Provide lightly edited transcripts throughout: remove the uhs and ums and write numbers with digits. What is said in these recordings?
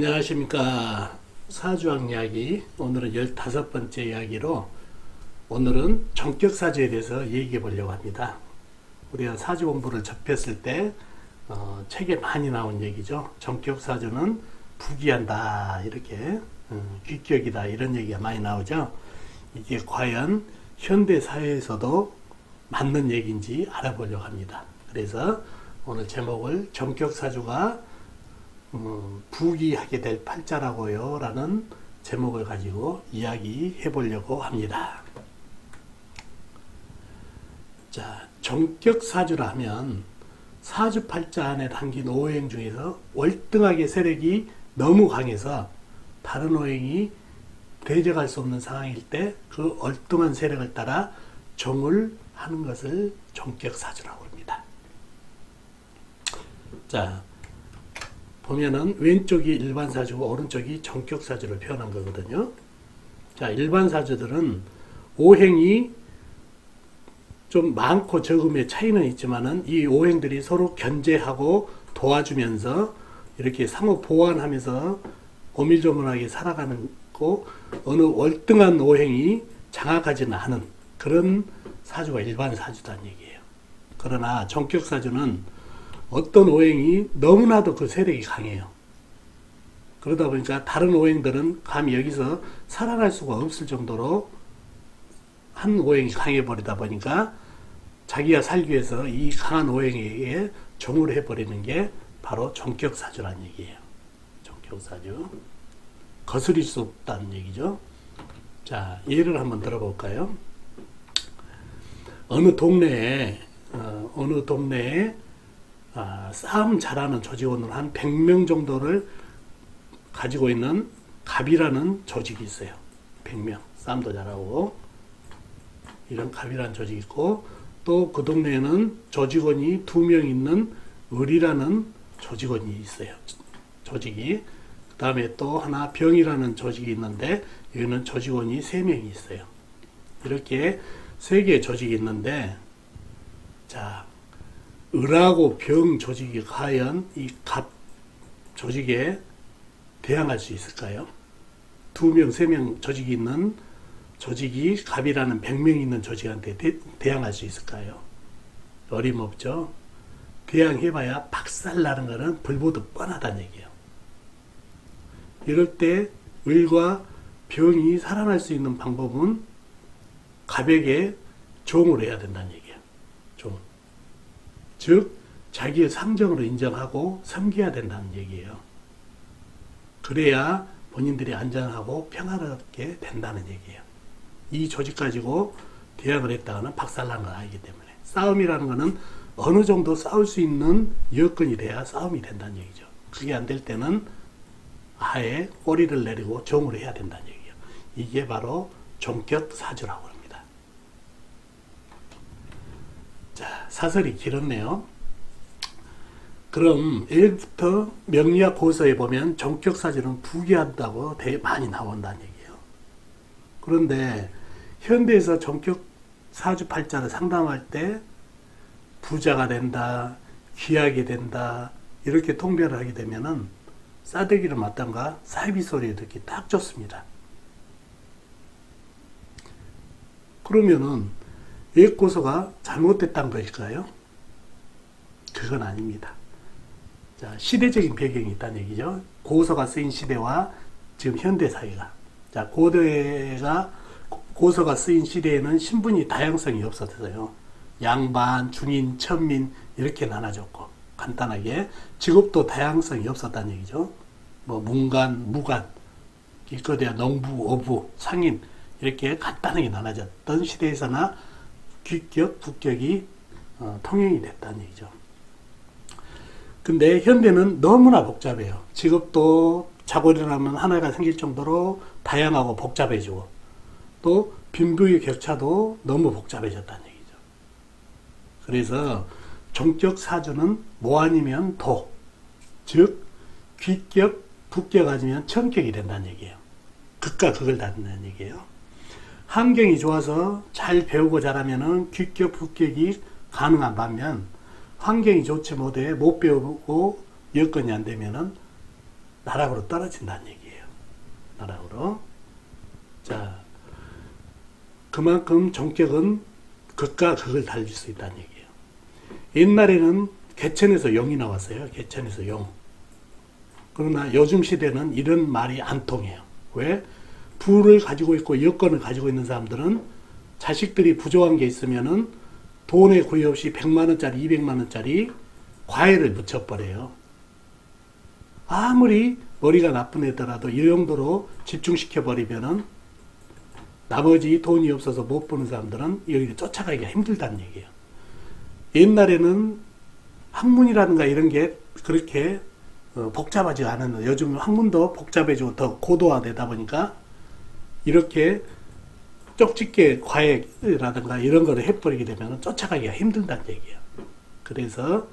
안녕하십니까. 사주학 이야기, 오늘은 15번째 이야기로 오늘은 전격사주에 대해서 얘기해 보려고 합니다. 우리가 사주 공부를 접했을 때 책에 많이 나온 얘기죠. 전격사주는 부귀한다, 이렇게 귀격이다, 이런 얘기가 많이 나오죠. 이게 과연 현대 사회에서도 맞는 얘기인지 알아보려고 합니다. 그래서 오늘 제목을 전격사주가 부귀하게 될 팔자라고요 라는 제목을 가지고 이야기해 보려고 합니다. 자, 전격사주라 하면 사주팔자 안에 담긴 오행 중에서 월등하게 세력이 너무 강해서 다른 오행이 대적할 수 없는 상황일 때 그 월등한 세력을 따라 정을 하는 것을 전격사주라고 합니다. 자, 보면은 왼쪽이 일반 사주고 오른쪽이 전격 사주를 표현한 거거든요. 자, 일반 사주들은 오행이 좀 많고 적음의 차이는 있지만은 이 오행들이 서로 견제하고 도와주면서 이렇게 상호 보완하면서 오밀조밀하게 살아가는 거, 어느 월등한 오행이 장악하지는 않은 그런 사주가 일반 사주다는 얘기예요. 그러나 전격 사주는 어떤 오행이 너무나도 그 세력이 강해요. 그러다 보니까 다른 오행들은 감히 여기서 살아갈 수가 없을 정도로 한 오행이 강해버리다 보니까 자기가 살기 위해서 이 강한 오행에게 종을 해버리는 게 바로 전격사주라는 얘기예요. 전격사주. 거스릴 수 없다는 얘기죠. 자, 예를 한번 들어볼까요? 어느 동네에 싸움 잘하는 조직원으로 한 100명 정도를 가지고 있는 갑이라는 조직이 있어요. 100명. 싸움도 잘하고. 이런 갑이라는 조직이 있고, 또 그 동네에는 조직원이 2명 있는 을이라는 조직원이 있어요. 조직이. 그 다음에 또 하나 병이라는 조직이 있는데, 여기는 조직원이 3명이 있어요. 이렇게 3개의 조직이 있는데, 자, 을하고 병 조직이 과연 이 갑 조직에 대항할 수 있을까요? 2명, 3명 조직이 있는 조직이 갑이라는 100명 있는 조직한테 대항할 수 있을까요? 어림없죠. 대항해봐야 박살나는 거는 불보듯 뻔하다는 얘기예요. 이럴 때 을과 병이 살아날 수 있는 방법은 갑에게 종을 해야 된다는 얘기예요. 종. 즉 자기의 상정으로 인정하고 섬겨야 된다는 얘기예요. 그래야 본인들이 안전하고 평화롭게 된다는 얘기예요. 이 조직 가지고 대항을 했다가는 박살난 걸 알기 때문에 싸움이라는 거는 어느 정도 싸울 수 있는 여건이 돼야 싸움이 된다는 얘기죠. 그게 안 될 때는 아예 꼬리를 내리고 종을 해야 된다는 얘기예요. 이게 바로 전격사주라고 합니다. 자, 사설이 길었네요. 그럼 예부터 명리학 고서에 보면 전격사주는 부귀한다고 되게 많이 나온다는 얘기예요. 그런데 현대에서 전격사주 팔자를 상담할 때 부자가 된다, 귀하게 된다 이렇게 통배를 하게 되면은 싸대기를 맞던가 사이비 소리를 듣기 딱 좋습니다. 그러면은 옛 고서가 잘못됐다는 것일까요? 그건 아닙니다. 자, 시대적인 배경이 있다는 얘기죠. 고서가 쓰인 시대와 지금 현대 사회가. 자, 고서가 쓰인 시대에는 신분이 다양성이 없었어요. 양반, 중인, 천민 이렇게 나눠졌고 간단하게 직업도 다양성이 없었다는 얘기죠. 뭐 문관, 무관, 기껏해야 농부, 어부, 상인 이렇게 간단하게 나눠졌던 시대에서나 귀격, 부격이 통용이 됐다는 얘기죠. 근데 현대는 너무나 복잡해요. 직업도 자고 일어나면 하나가 생길 정도로 다양하고 복잡해지고 또 빈부의 격차도 너무 복잡해졌다는 얘기죠. 그래서 전격 사주는 뭐 아니면 도, 즉 귀격, 부격 아니면 천격이 된다는 얘기예요. 극과 극을 다룬다는 얘기예요. 환경이 좋아서 잘 배우고 잘하면은 귀격, 부격이 가능한 반면 환경이 좋지 못해 못 배우고 여건이 안 되면은 나락으로 떨어진다는 얘기예요. 나락으로. 자, 그만큼 종격은 극과 극을 달릴 수 있다는 얘기예요. 옛날에는 개천에서 용이 나왔어요. 개천에서 용. 그러나 요즘 시대는 이런 말이 안 통해요. 왜? 부를 가지고 있고 여건을 가지고 있는 사람들은 자식들이 부족한 게 있으면은 돈의 구애 없이 100만 원짜리, 200만 원짜리 과외를 붙여버려요. 아무리 머리가 나쁜 애더라도 이 정도로 집중시켜버리면은 나머지 돈이 없어서 못 보는 사람들은 여기를 쫓아가기가 힘들다는 얘기예요. 옛날에는 학문이라든가 이런 게 그렇게 복잡하지 않은, 요즘 학문도 복잡해지고 더 고도화되다 보니까 이렇게 쪽집게 과외라든가 이런 거를 해버리게 되면 쫓아가기가 힘들다는 얘기예요. 그래서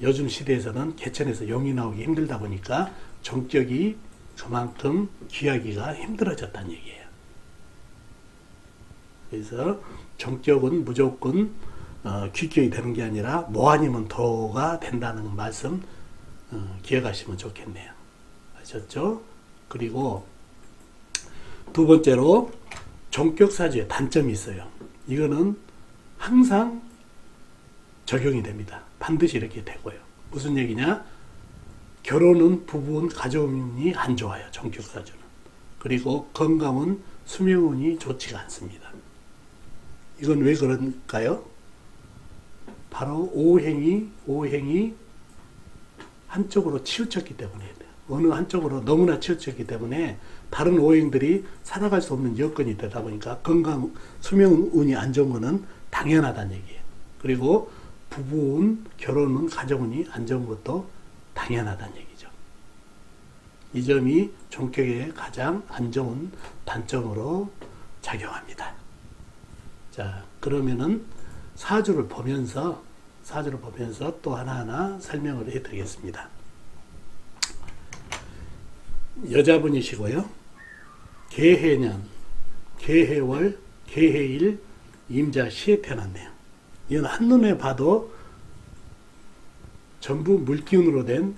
요즘 시대에서는 개천에서 용이 나오기 힘들다 보니까 종격이 그만큼 귀하기가 힘들어졌다는 얘기예요. 그래서 종격은 무조건 귀격이 되는 게 아니라 뭐 아니면 도가 된다는 말씀 기억하시면 좋겠네요. 아셨죠? 그리고 두 번째로 종격사주의 단점이 있어요. 이거는 항상 적용이 됩니다. 반드시 이렇게 되고요. 무슨 얘기냐? 결혼은, 부부는, 가정운이 안 좋아요. 종격사주는. 그리고 건강은, 수명운이 좋지가 않습니다. 이건 왜 그럴까요? 바로 오행이 한쪽으로 치우쳤기 때문에, 어느 한쪽으로 너무나 치우쳤기 때문에 다른 오행들이 살아갈 수 없는 여건이 되다 보니까 건강, 수명운이 안 좋은 거는 당연하다는 얘기예요. 그리고 부부운, 결혼운, 가정운이 안 좋은 것도 당연하다는 얘기죠. 이 점이 종격의 가장 안 좋은 단점으로 작용합니다. 자, 그러면은 사주를 보면서 또 하나하나 설명을 해드리겠습니다. 여자분이시고요. 개해년, 개해월, 개해일, 임자시에 태어났네요. 이건 한눈에 봐도 전부 물기운으로 된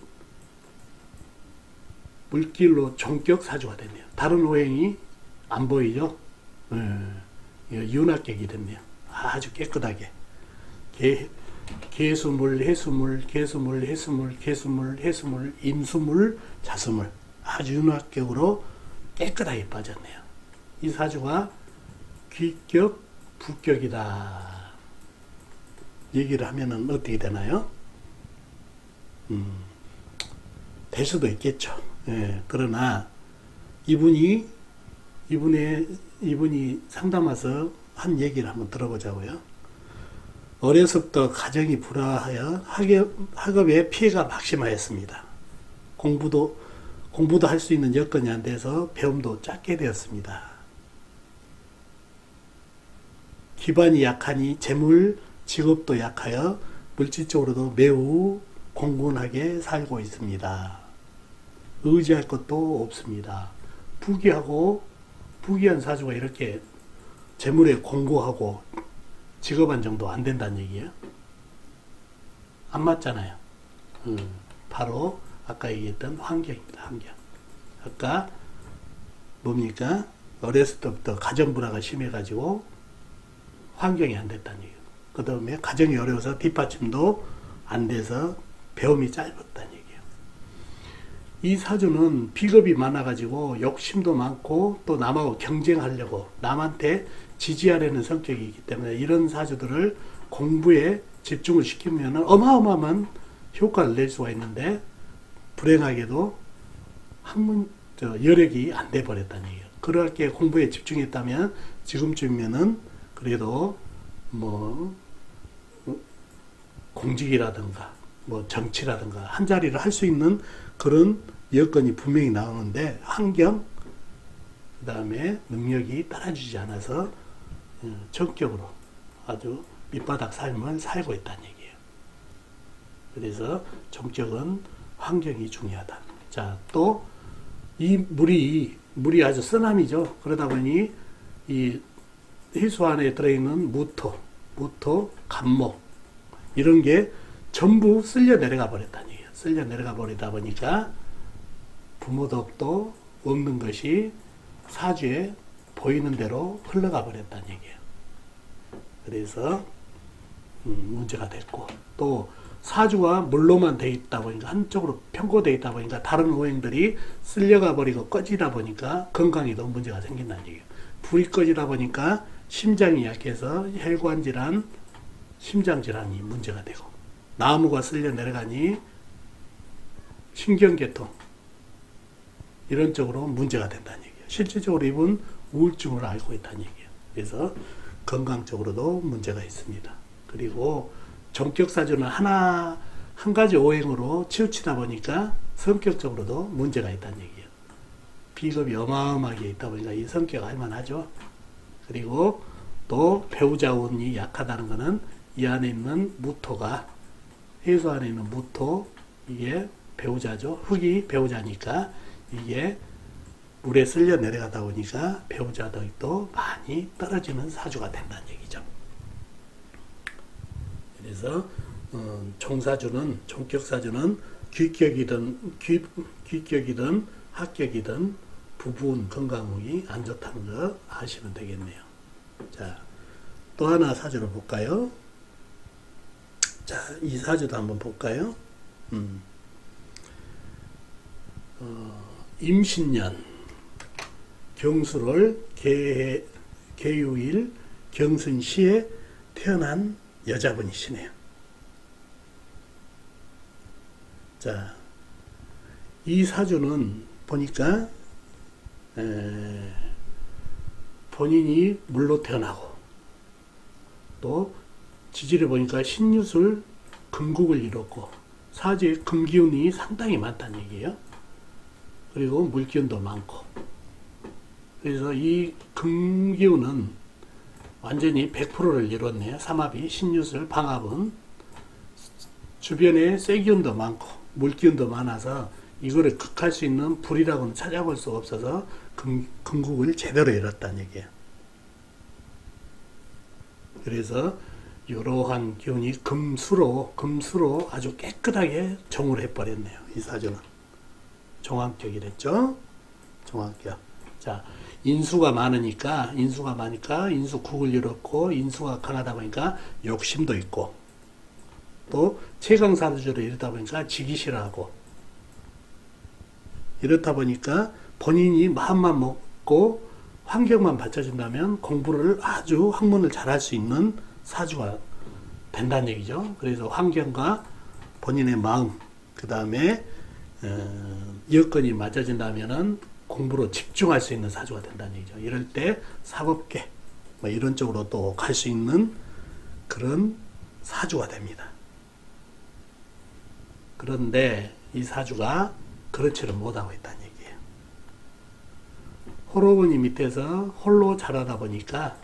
물길로 종격 사주가 됐네요. 다른 오행이 안 보이죠? 윤합격이 됐네요. 아주 깨끗하게. 개수물, 해수물, 개수물, 해수물, 개수물, 해수물, 임수물, 자수물. 아주 윤합격으로 깨끗하게 빠졌네요. 이 사주가 귀격, 부격이다. 얘기를 하면은 어떻게 되나요? 될 수도 있겠죠. 예, 그러나 이분이 상담와서 한 얘기를 한번 들어보자고요. 어려서부터 가정이 불화하여 학업에 피해가 막심하였습니다. 공부도 할 수 있는 여건이 안 돼서 배움도 짧게 되었습니다. 기반이 약하니 재물, 직업도 약하여 물질적으로도 매우 공곤하게 살고 있습니다. 의지할 것도 없습니다. 부귀한 사주가 이렇게 재물에 공고하고 직업 안정도 안 된다는 얘기예요. 안 맞잖아요. 바로 아까 얘기했던 환경입니다. 환경. 아까 뭡니까? 어렸을 때부터 가정 불화가 심해가지고 환경이 안 됐다는 얘기예요. 그 다음에 가정이 어려워서 뒷받침도 안 돼서 배움이 짧았다는 얘기예요. 이 사주는 비겁이 많아가지고 욕심도 많고 또 남하고 경쟁하려고 남한테 지지하려는 성격이 있기 때문에 이런 사주들을 공부에 집중을 시키면 어마어마한 효과를 낼 수가 있는데 불행하게도 여력이 안 돼 버렸다는 얘기예요. 그렇게 공부에 집중했다면 지금쯤이면은 그래도 뭐 공직이라든가 뭐 정치라든가 한 자리를 할 수 있는 그런 여건이 분명히 나오는데 환경 그 다음에 능력이 따라주지 않아서 전격으로 아주 밑바닥 삶을 살고 있다는 얘기예요. 그래서 전격은 환경이 중요하다. 자, 또 이 물이 아주 쓰나미죠. 그러다 보니 이 해수 안에 들어있는 무토, 간목 이런 게 전부 쓸려 내려가 버렸다는 얘기예요. 쓸려 내려가 버리다 보니까 부모 덕도 없는 것이 사주에 보이는 대로 흘러가 버렸다는 얘기예요. 그래서 문제가 됐고, 또 사주가 물로만 돼 있다 보니까, 한쪽으로 편고돼 있다 보니까 다른 오행들이 쓸려가 버리고 꺼지다 보니까 건강에도 문제가 생긴다는 얘기예요. 불이 꺼지다 보니까 심장이 약해서 혈관 질환, 심장 질환이 문제가 되고, 나무가 쓸려 내려가니 신경계통 이런 쪽으로 문제가 된다는 얘기예요. 실질적으로 이분 우울증을 앓고 있다는 얘기예요. 그래서 건강적으로도 문제가 있습니다. 그리고 정격사주는 한 가지 오행으로 치우치다 보니까 성격적으로도 문제가 있다는 얘기예요. 비겁이 어마어마하게 있다 보니까 이 성격 할만하죠. 그리고 또 배우자 운이 약하다는 것은 이 안에 있는 무토가, 해수 안에 있는 무토, 이게 배우자죠. 흙이 배우자니까 이게 물에 쓸려 내려가다 보니까 배우자도 많이 떨어지는 사주가 된다는 얘기죠. 그래서 종격사주는 귀격이든 합격이든 부부운 건강운이 안 좋다는 거 아시면 되겠네요. 자, 또 하나 사주를 볼까요? 자, 이 사주도 한번 볼까요? 임신년 경술월 개유일 경순시에 태어난 여자분이시네요. 자, 이 사주는 보니까 본인이 물로 태어나고, 또 지지를 보니까 신유술 금국을 이뤘고, 사주에 금기운이 상당히 많다는 얘기예요. 그리고 물기운도 많고, 그래서 이 금기운은 완전히 100%를 이뤘네요. 삼합이, 신유술, 방합은 주변에 쇠기운도 많고 물기운도 많아서 이거를 극할 수 있는 불이라고는 찾아볼 수가 없어서 금국을 제대로 이뤘다는 얘기예요. 그래서 이러한 기운이 금수로 아주 깨끗하게 정을 해버렸네요. 이 사주는 종합격이랬죠. 종합격. 자, 인수가 많으니까 인수국을 이뤘고, 인수가 강하다 보니까 욕심도 있고, 또 최강사주를 이루다 보니까 지기 싫어하고, 이렇다 보니까 본인이 마음만 먹고 환경만 받쳐준다면 공부를 아주 학문을 잘할 수 있는 사주가 된다는 얘기죠. 그래서 환경과 본인의 마음, 그 다음에 여건이 맞아진다면은 공부로 집중할 수 있는 사주가 된다는 얘기죠. 이럴 때 사법계 뭐 이런 쪽으로 또 갈 수 있는 그런 사주가 됩니다. 그런데 이 사주가 그렇지를 못하고 있다는 얘기예요. 호로분이 밑에서 홀로 자라다 보니까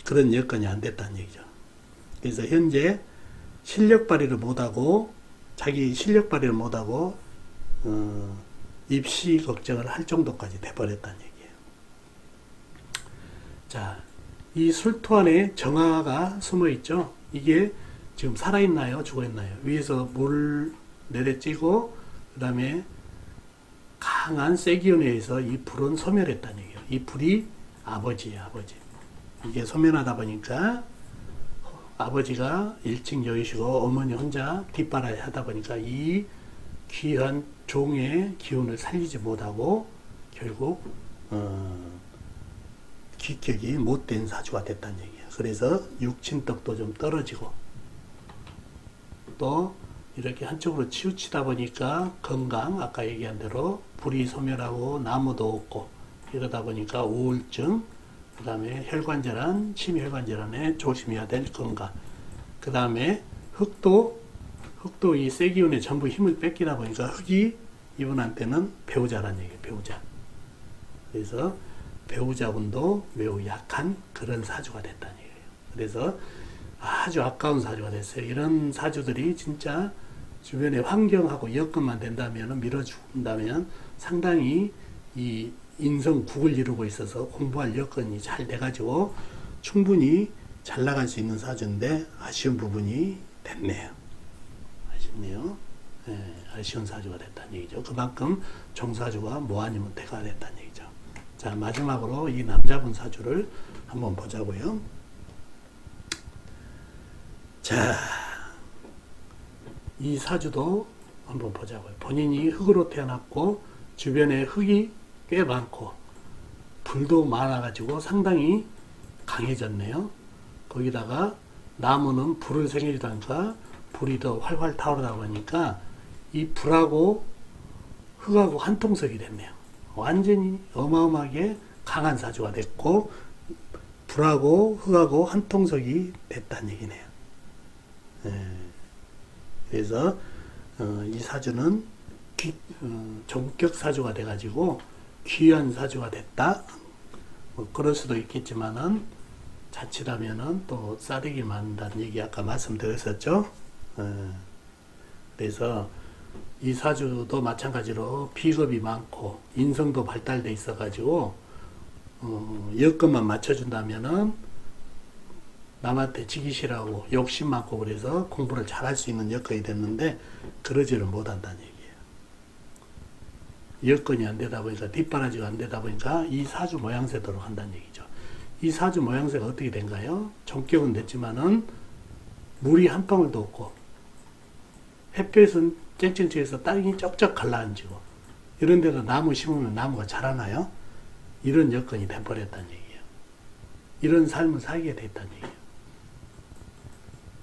그런 여건이 안 됐다는 얘기죠. 그래서 현재 실력 발휘를 못하고, 자기 실력 발휘를 못하고 입시 걱정을 할 정도까지 돼버렸다는 얘기예요. 자, 이 술토 안에 정화가 숨어 있죠. 이게 지금 살아있나요? 죽어있나요? 위에서 물 내려찌고, 그 다음에 강한 세기운에 의해서 이 불은 소멸했다는 얘기예요. 이 불이 아버지예요, 아버지. 이게 소멸하다 보니까 아버지가 일찍 여기시고 어머니 혼자 뒷바라지 하다 보니까 이 귀한 종의 기운을 살리지 못하고 결국 기격이 못된 사주가 됐다는 얘기예요. 그래서 육친덕도 좀 떨어지고, 또 이렇게 한쪽으로 치우치다 보니까 건강, 아까 얘기한 대로 불이 소멸하고 나무도 없고, 이러다 보니까 우울증, 그 다음에 혈관질환, 심혈관질환에 조심해야 될 건강, 그 다음에 흙도 이 세기운에 전부 힘을 뺏기다 보니까 흙이 이분한테는 배우자라는 얘기예요. 배우자. 그래서 배우자분도 매우 약한 그런 사주가 됐다는 얘기예요. 그래서 아주 아까운 사주가 됐어요. 이런 사주들이 진짜 주변의 환경하고 여건만 된다면, 밀어준다면 상당히 이 인성국을 이루고 있어서 공부할 여건이 잘 돼가지고 충분히 잘 나갈 수 있는 사주인데 아쉬운 부분이 됐네요. 아쉽네요. 아쉬운 사주가 됐다는 얘기죠. 그만큼 종사주가 무한이문태가 됐다는 얘기죠. 자, 마지막으로 이 남자분 사주를 한번 보자고요. 자, 이 사주도 한번 보자고요. 본인이 흙으로 태어났고 주변에 흙이 꽤 많고 불도 많아가지고 상당히 강해졌네요. 거기다가 나무는 불을 생겨주다니까 불이 더 활활 타오르다 보니까 이 불하고 흙하고 한통속이 됐네요. 완전히 어마어마하게 강한 사주가 됐고 불하고 흙하고 한통속이 됐다는 얘기네요. 그래서 이 사주는 종격 사주가 돼가지고 귀한 사주가 됐다. 뭐 그럴 수도 있겠지만은 자칫하면은 또 싸대기 맞는다는 얘기 아까 말씀드렸었죠. 그래서 이 사주도 마찬가지로 비겁이 많고 인성도 발달돼 있어가지고 여건만 맞춰준다면은 남한테 지기 싫어하고 욕심 많고 그래서 공부를 잘할 수 있는 여건이 됐는데 그러지를 못한다는 얘기예요. 여건이 안 되다 보니까 뒷바라지가 안 되다 보니까 이 사주 모양새대로 한다는 얘기죠. 이 사주 모양새가 어떻게 된가요? 종격은 됐지만은 물이 한 방울도 없고 햇볕은 쨍쨍치에서 땅이 쩍쩍 갈라앉고 이런 데다 나무 심으면 나무가 자라나요? 이런 여건이 돼버렸다는 얘기예요. 이런 삶을 살게 됐다는 얘기예요.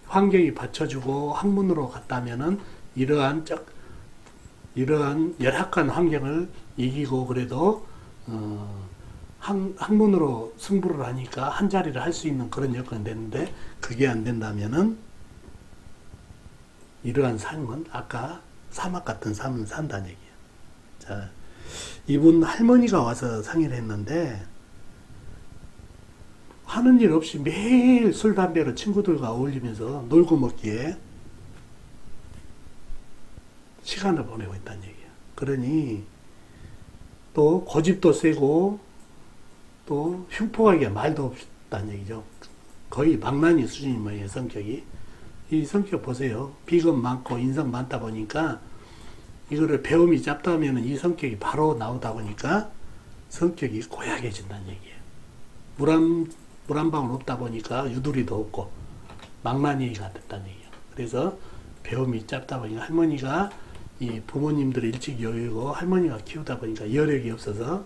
환경이 받쳐주고 학문으로 갔다면은 이러한 열악한 환경을 이기고 그래도 학문으로 승부를 하니까 한 자리를 할 수 있는 그런 여건이 됐는데 그게 안 된다면은 이러한 삶은 아까 사막 같은 삶을 산다는 얘기예요. 자, 이분 할머니가 와서 상의를 했는데 하는 일 없이 매일 술, 담배로 친구들과 어울리면서 놀고 먹기에 시간을 보내고 있다는 얘기예요. 그러니 또 고집도 세고 또 흉포하기가 말도 없다는 얘기죠. 거의 망나니 수준인 모양이에요, 성격이. 이 성격 보세요. 비겁 많고 인성 많다 보니까 이거를 배움이 짧다면 이 성격이 바로 나오다 보니까 성격이 고약해진다는 얘기예요. 물 한 방울 없다 보니까 유두리도 없고 망나니가 됐다는 얘기예요. 그래서 배움이 짧다 보니까 할머니가 이 부모님들이 일찍 여유고 할머니가 키우다 보니까 여력이 없어서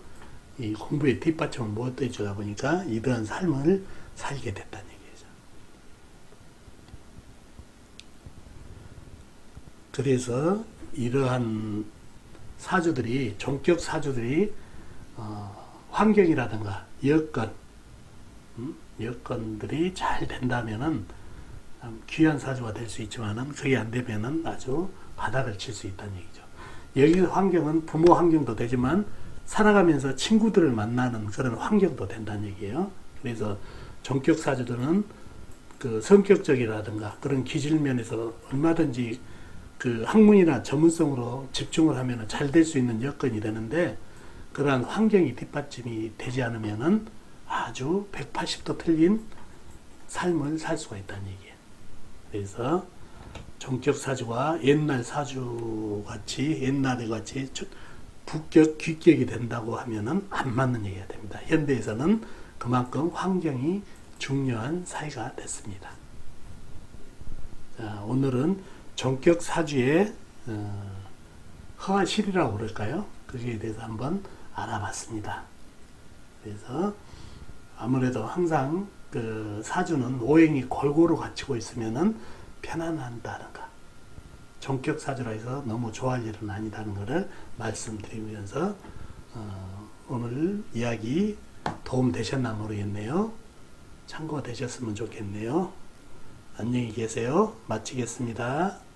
이 공부에 뒷받침을 못 해주다 보니까 이러한 삶을 살게 됐다는 얘기죠. 그래서 이러한 사주들이 종격 사주들이 환경이라든가 여건들이 잘 된다면은 귀한 사주가 될 수 있지만은 그게 안 되면은 아주 바닥을 칠 수 있다는 얘기죠. 여기 환경은 부모 환경도 되지만 살아가면서 친구들을 만나는 그런 환경도 된다는 얘기예요. 그래서 종격 사주들은 그 성격적이라든가 그런 기질면에서 얼마든지 그 학문이나 전문성으로 집중을 하면 잘 될 수 있는 여건이 되는데 그러한 환경이 뒷받침이 되지 않으면은 아주 180도 틀린 삶을 살 수가 있다는 얘기예요. 그래서 종격 사주가 옛날 사주 같이 옛날에 같이 부격 귀격이 된다고 하면은 안 맞는 얘기가 됩니다. 현대에서는 그만큼 환경이 중요한 사회가 됐습니다. 자, 오늘은 종격 사주의 허화실이라고 그럴까요? 그에 대해서 한번 알아봤습니다. 그래서 아무래도 항상 그 사주는 오행이 골고루 갖추고 있으면은 편안한다는가. 종격 사주라 해서 너무 좋아할 일은 아니다는 것을 말씀드리면서 오늘 이야기 도움 되셨나 모르겠네요. 참고 되셨으면 좋겠네요. 안녕히 계세요. 마치겠습니다.